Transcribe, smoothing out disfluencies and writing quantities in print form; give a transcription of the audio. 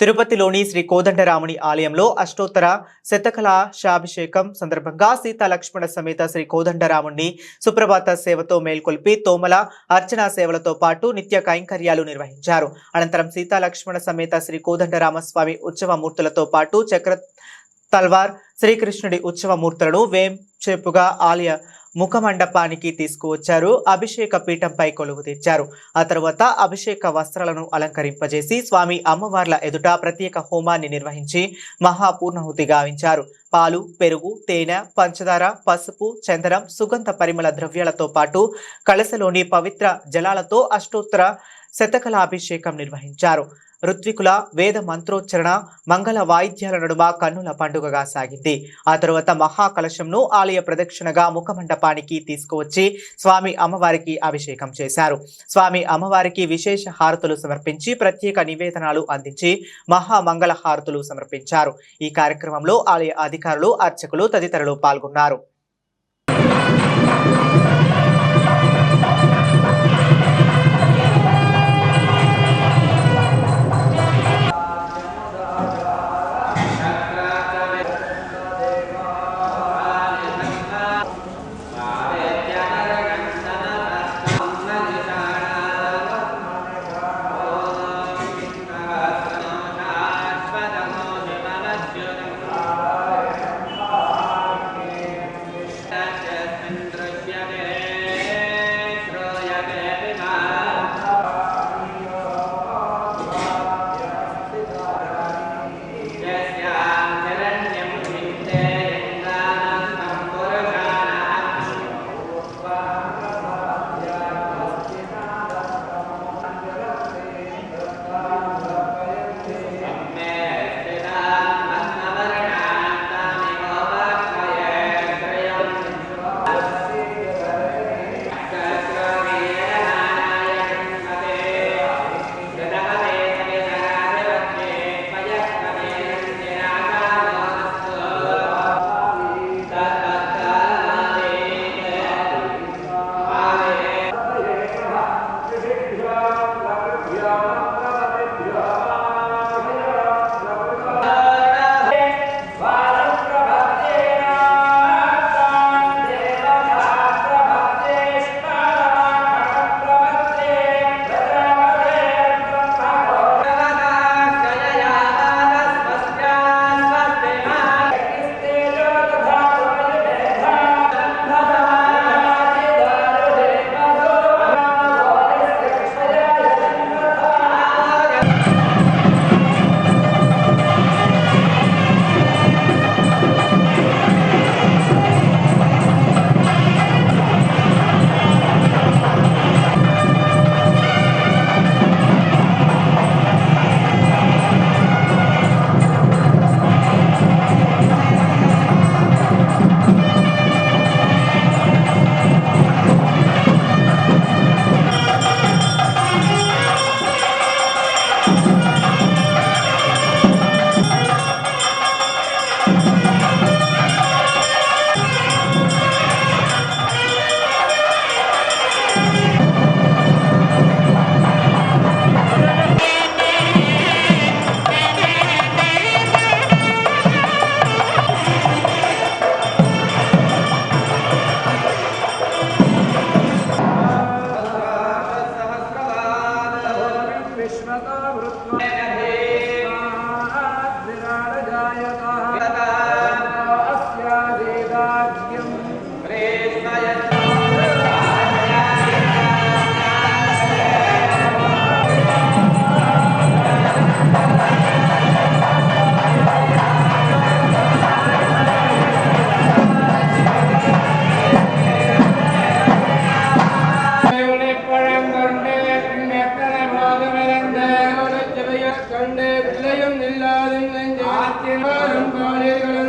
తిరుపతిలోని శ్రీ కోదండరాముని ఆలయంలో అష్టోత్తర శతకలశాభిషేకం సందర్భంగా సీతా లక్ష్మణ సమేత శ్రీ కోదండరాముని సుప్రభాత సేవతో మేల్కొల్పి తోమల అర్చనా సేవలతో పాటు నిత్య కైంకర్యాలు నిర్వహించారు. అనంతరం సీతా లక్ష్మణ సమేత శ్రీ కోదండరామస్వామి ఉత్సవ మూర్తులతో పాటు చక్ర తల్వార్ శ్రీకృష్ణుడి ఉత్సవ మూర్తులను వేంచేపుగా ఆలయ ముఖమండపానికి తీసుకువచ్చారు. అభిషేక పీఠంపై కొలువు తీర్చారు. ఆ తర్వాత అభిషేక వస్త్రాలను అలంకరింపజేసి స్వామి అమ్మవార్ల ఎదుట ప్రత్యేక హోమాన్ని నిర్వహించి మహాపూర్ణాహుతి గావించారు. పాలు, పెరుగు, తేనె, పంచదార, పసుపు, చందనం, సుగంధ పరిమళ ద్రవ్యాలతో పాటు కలశలోని పవిత్ర జలాలతో అష్టోత్తర శతకలాభిషేకం నిర్వహించారు. ఋత్వికుల వేద మంత్రోచ్చరణ, మంగళ వాయిద్యాల నడుమ కన్నుల పండుగగా సాగింది. ఆ తరువాత మహాకలశంను ఆలయ ప్రదక్షిణగా ముఖమండపానికి తీసుకువచ్చి స్వామి అమ్మవారికి అభిషేకం చేశారు. స్వామి అమ్మవారికి విశేష హారతులు సమర్పించి ప్రత్యేక నివేదనాలు అందించి మహామంగళ హారతులు సమర్పించారు. ఈ కార్యక్రమంలో ఆలయ అధికారులు, అర్చకులు తదితరులు పాల్గొన్నారు. கண்டு பிள்ளையும் இல்லாதும் நெஞ்சு ஆத்திரம் பாலிகளும்